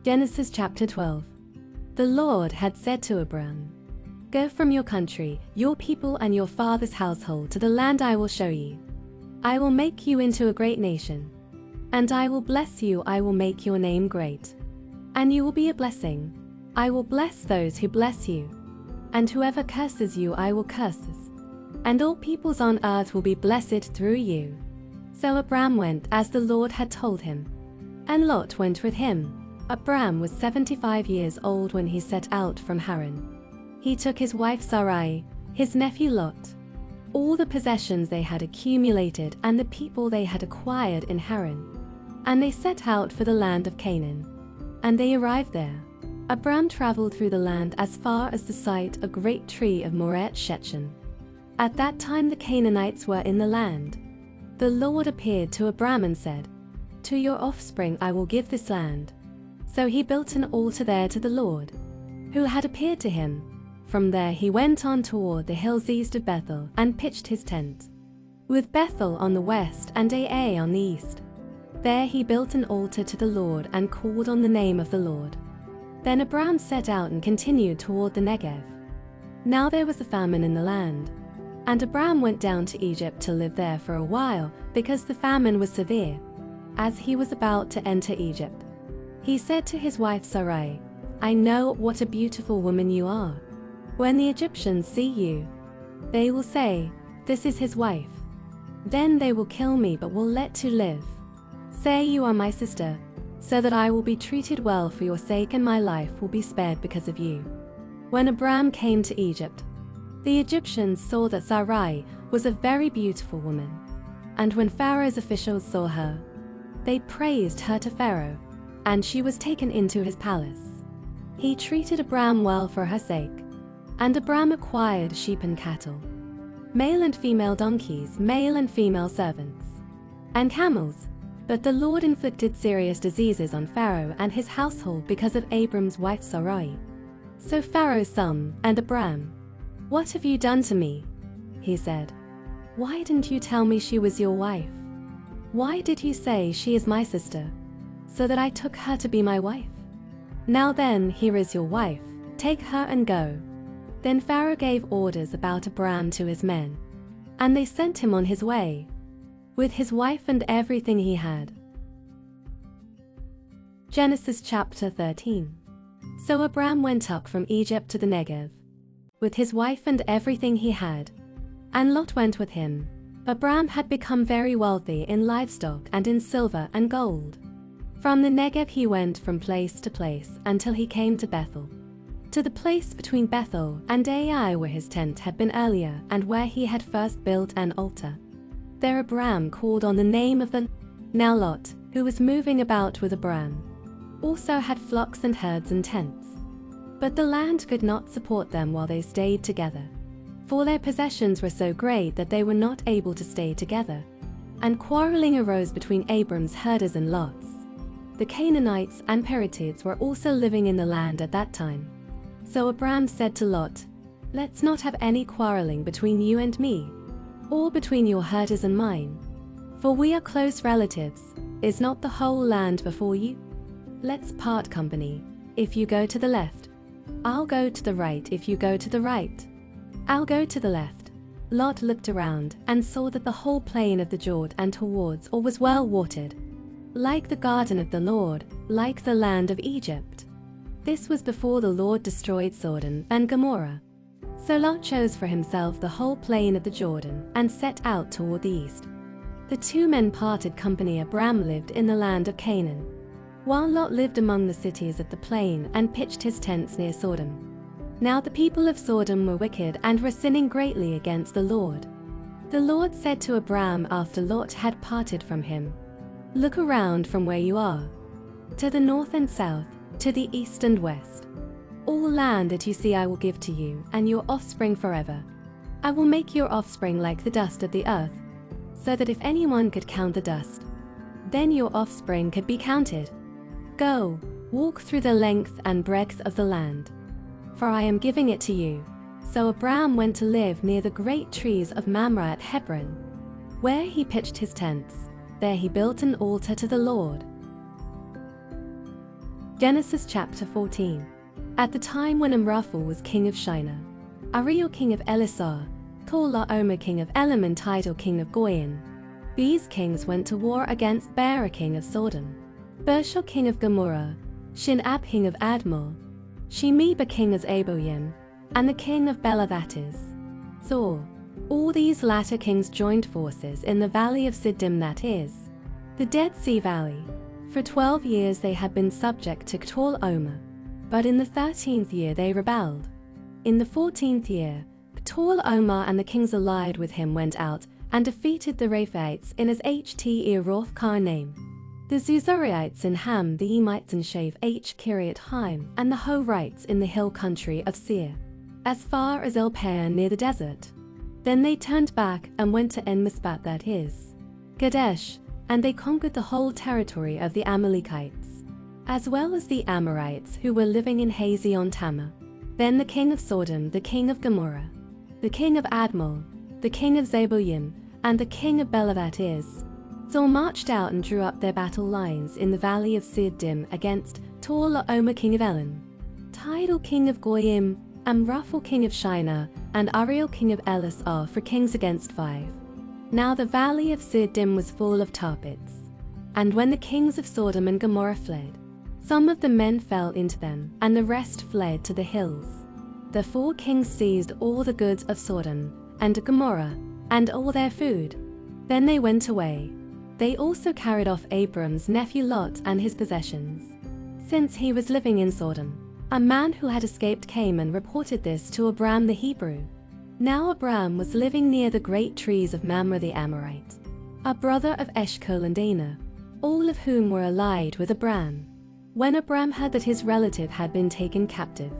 Genesis chapter 12. The Lord had said to Abram, "Go from your country, your people and your father's household to the land I will show you. I will make you into a great nation, and I will bless you. I will make your name great, and you will be a blessing. I will bless those who bless you, and whoever curses you I will curse, and all peoples on earth will be blessed through you." So Abram went as the Lord had told him, and Lot went with him. Abram was 75 years old when he set out from Haran. He took his wife Sarai, his nephew Lot, all the possessions they had accumulated and the people they had acquired in Haran, and they set out for the land of Canaan. And they arrived there. Abram traveled through the land as far as the site of a great tree of Moret Shechem. At that time the Canaanites were in the land. The Lord appeared to Abram and said, "To your offspring I will give this land." So he built an altar there to the Lord, who had appeared to him. From there he went on toward the hills east of Bethel and pitched his tent, with Bethel on the west and Ai on the east. There he built an altar to the Lord and called on the name of the Lord. Then Abram set out and continued toward the Negev. Now there was a famine in the land, and Abram went down to Egypt to live there for a while because the famine was severe. As he was about to enter Egypt, he said to his wife Sarai, "I know what a beautiful woman you are. When the Egyptians see you, they will say, 'This is his wife.' Then they will kill me but will let you live. Say you are my sister, so that I will be treated well for your sake and my life will be spared because of you." When Abram came to Egypt, the Egyptians saw that Sarai was a very beautiful woman. And when Pharaoh's officials saw her, they praised her to Pharaoh, and she was taken into his palace. He treated Abram well for her sake, and Abram acquired sheep and cattle, male and female donkeys, male and female servants, and camels. But the Lord inflicted serious diseases on Pharaoh and his household because of Abram's wife Sarai. So Pharaoh said to Abram, "What have you done to me?" He said, "Why didn't you tell me she was your wife? Why did you say she is my sister, so that I took her to be my wife? Now then, here is your wife, take her and go." Then Pharaoh gave orders about Abram to his men, and they sent him on his way, with his wife and everything he had. Genesis chapter 13. So Abram went up from Egypt to the Negev, with his wife and everything he had, and Lot went with him. Abram had become very wealthy in livestock and in silver and gold. From the Negev he went from place to place until he came to Bethel, to the place between Bethel and Ai where his tent had been earlier and where he had first built an altar. There Abram called on the name of the Lord. Now Lot, who was moving about with Abram, also had flocks and herds and tents. But the land could not support them while they stayed together, for their possessions were so great that they were not able to stay together. And quarreling arose between Abram's herders and Lot's. The Canaanites and Perizzites were also living in the land at that time. So Abram said to Lot, "Let's not have any quarreling between you and me, or between your herders and mine, for we are close relatives. Is not the whole land before you? Let's part company. If you go to the left, I'll go to the right. If you go to the right, I'll go to the left." Lot looked around and saw that the whole plain of the Jordan towards all was well watered, like the garden of the Lord, like the land of Egypt. This was before the Lord destroyed Sodom and Gomorrah. So Lot chose for himself the whole plain of the Jordan and set out toward the east. The two men parted company. Abram lived in the land of Canaan, while Lot lived among the cities of the plain and pitched his tents near Sodom. Now the people of Sodom were wicked and were sinning greatly against the Lord. The Lord said to Abram after Lot had parted from him, "Look around from where you are, to the north and south, to the east and west. All land that you see I will give to you and your offspring forever. I will make your offspring like the dust of the earth, so that if anyone could count the dust, then your offspring could be counted. Go, walk through the length and breadth of the land, for I am giving it to you." So Abram went to live near the great trees of Mamre at Hebron, where he pitched his tents. There he built an altar to the Lord. Genesis chapter 14. At the time when Amraphel was king of Shinar, Ariel king of Elisar, Tor-Laomer king of Elam, and Tidal king of Goyim. These kings went to war against Bera king of Sodom, Bershah king of Gomorrah, Shinab king of Admah, Shemeba king of Zeboim, and the king of Bela, that is, Zor. All these latter kings joined forces in the valley of Siddim, that is, the Dead Sea Valley. For 12 years they had been subject to Tor-Laomer, but in the 13th year they rebelled. In the 14th year, Tor-Laomer and the kings allied with him went out and defeated the Rephaites in Azh-T-Eroth Karnaim, the Zuzarites in Ham, the Emites in Shavh-Kiriath-Haim, and the Horites in the hill country of Seir, as far as El-Peah near the desert. Then they turned back and went to En-Mishpat, that is, Kadesh, and they conquered the whole territory of the Amalekites, as well as the Amorites who were living in Hazion-Tamar. Then the king of Sodom, the king of Gomorrah, the king of Admah, the king of Zeboim, and the king of Bela, that is, Zor, marched out and drew up their battle lines in the valley of Siddim against Tor-Laomer king of Elam, Tidal king of Goyim, Amraphel king of Shinar, and Ariel king of Elisar, for kings against 5. Now the valley of Siddim was full of tar pits. And when the kings of Sodom and Gomorrah fled, some of the men fell into them, and the rest fled to the hills. The 4 kings seized all the goods of Sodom and Gomorrah, and all their food. Then they went away. They also carried off Abram's nephew Lot and his possessions, since he was living in Sodom. A man who had escaped came and reported this to Abram the Hebrew. Now Abram was living near the great trees of Mamre the Amorite, a brother of Eshcol and Aner, all of whom were allied with Abram. When Abram heard that his relative had been taken captive,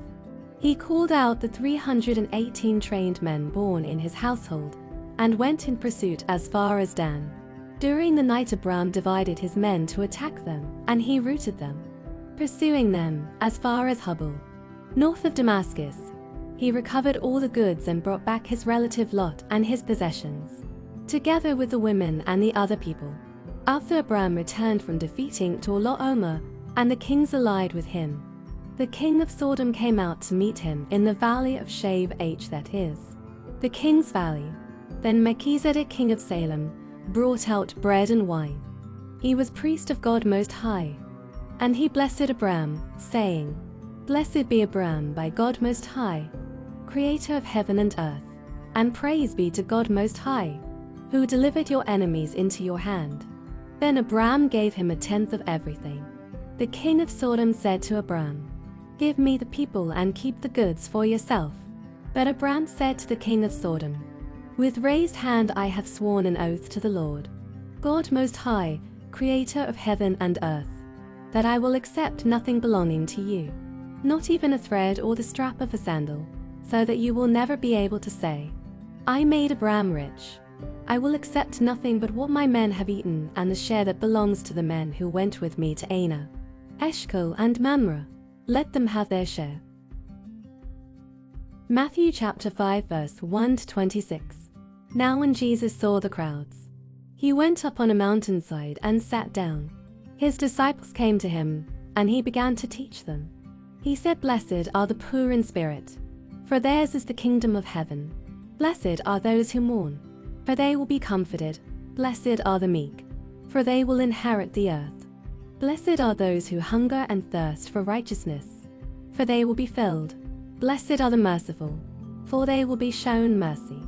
he called out the 318 trained men born in his household and went in pursuit as far as Dan. During the night Abram divided his men to attack them, and he routed them, pursuing them as far as Hubal, north of Damascus. He recovered all the goods and brought back his relative Lot and his possessions, together with the women and the other people. After Abram returned from defeating Tor-Laomer and the kings allied with him, the king of Sodom came out to meet him in the valley of Shavh, that is, the king's valley. Then Melchizedek king of Salem brought out bread and wine. He was priest of God Most High. And he blessed Abram, saying, Blessed be Abram by God Most High, creator of heaven and earth, and praise be to God Most High, who delivered your enemies into your hand. Then Abram gave him 1/10 of everything. The king of Sodom said to Abram, Give me the people and keep the goods for yourself. But Abram said to the king of Sodom, With raised hand I have sworn an oath to the Lord, God Most High, creator of heaven and earth, that I will accept nothing belonging to you, not even a thread or the strap of a sandal, so that you will never be able to say, I made Abram rich. I will accept nothing but what my men have eaten and the share that belongs to the men who went with me to Aner, Eshcol, and Mamre. Let them have their share. Matthew chapter 5 verse 1 to 26. Now when Jesus saw the crowds, he went up on a mountainside and sat down. His disciples came to him, and he began to teach them. He said, Blessed are the poor in spirit, for theirs is the kingdom of heaven. Blessed are those who mourn, for they will be comforted. Blessed are the meek, for they will inherit the earth. Blessed are those who hunger and thirst for righteousness, for they will be filled. Blessed are the merciful, for they will be shown mercy.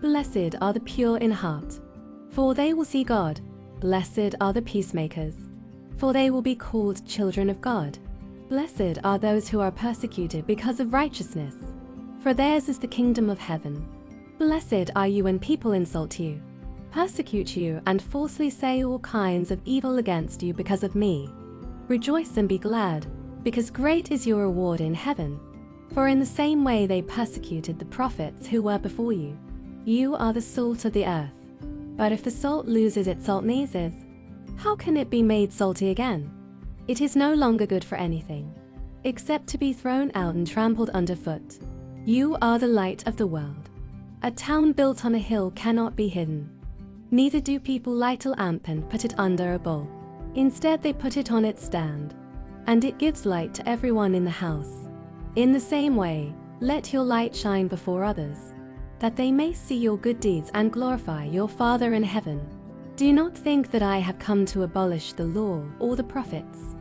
Blessed are the pure in heart, for they will see God. Blessed are the peacemakers, for they will be called children of God. Blessed are those who are persecuted because of righteousness, for theirs is the kingdom of heaven. Blessed are you when people insult you, persecute you, and falsely say all kinds of evil against you because of me. Rejoice and be glad, because great is your reward in heaven. For in the same way they persecuted the prophets who were before you. You are the salt of the earth. But if the salt loses its saltness, how can it be made salty again? It is no longer good for anything, except to be thrown out and trampled underfoot. You are the light of the world. A town built on a hill cannot be hidden. Neither do people light a lamp and put it under a bowl. Instead they put it on its stand, and it gives light to everyone in the house. In the same way, let your light shine before others, that they may see your good deeds and glorify your Father in heaven. Do not think that I have come to abolish the law or the prophets.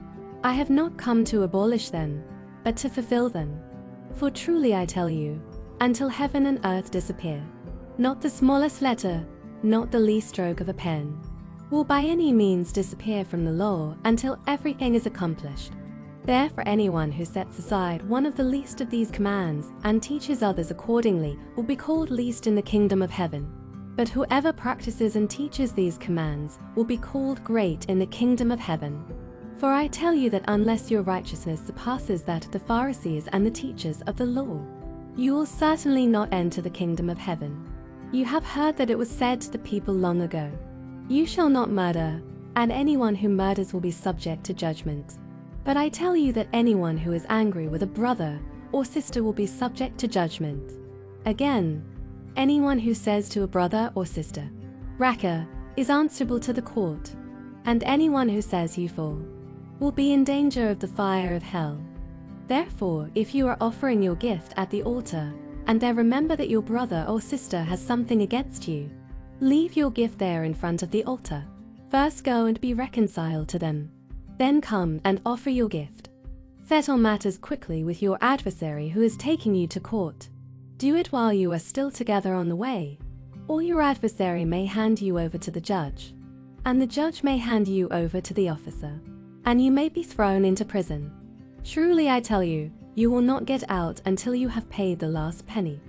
I have not come to abolish them, but to fulfill them. For truly I tell you, until heaven and earth disappear, not the smallest letter, not the least stroke of a pen, will by any means disappear from the law until everything is accomplished. Therefore anyone who sets aside one of the least of these commands and teaches others accordingly will be called least in the kingdom of heaven. But whoever practices and teaches these commands will be called great in the kingdom of heaven. For I tell you that unless your righteousness surpasses that of the Pharisees and the teachers of the law, you will certainly not enter the kingdom of heaven. You have heard that it was said to the people long ago, "You shall not murder, and anyone who murders will be subject to judgment." But I tell you that anyone who is angry with a brother or sister will be subject to judgment. Again, anyone who says to a brother or sister, "Raca," is answerable to the court, and anyone who says "You fool," will be in danger of the fire of hell. Therefore, if you are offering your gift at the altar, and there remember that your brother or sister has something against you, leave your gift there in front of the altar. First go and be reconciled to them. Then come and offer your gift. Settle matters quickly with your adversary who is taking you to court. Do it while you are still together on the way, or your adversary may hand you over to the judge, and the judge may hand you over to the officer, and you may be thrown into prison. Truly I tell you, you will not get out until you have paid the last penny.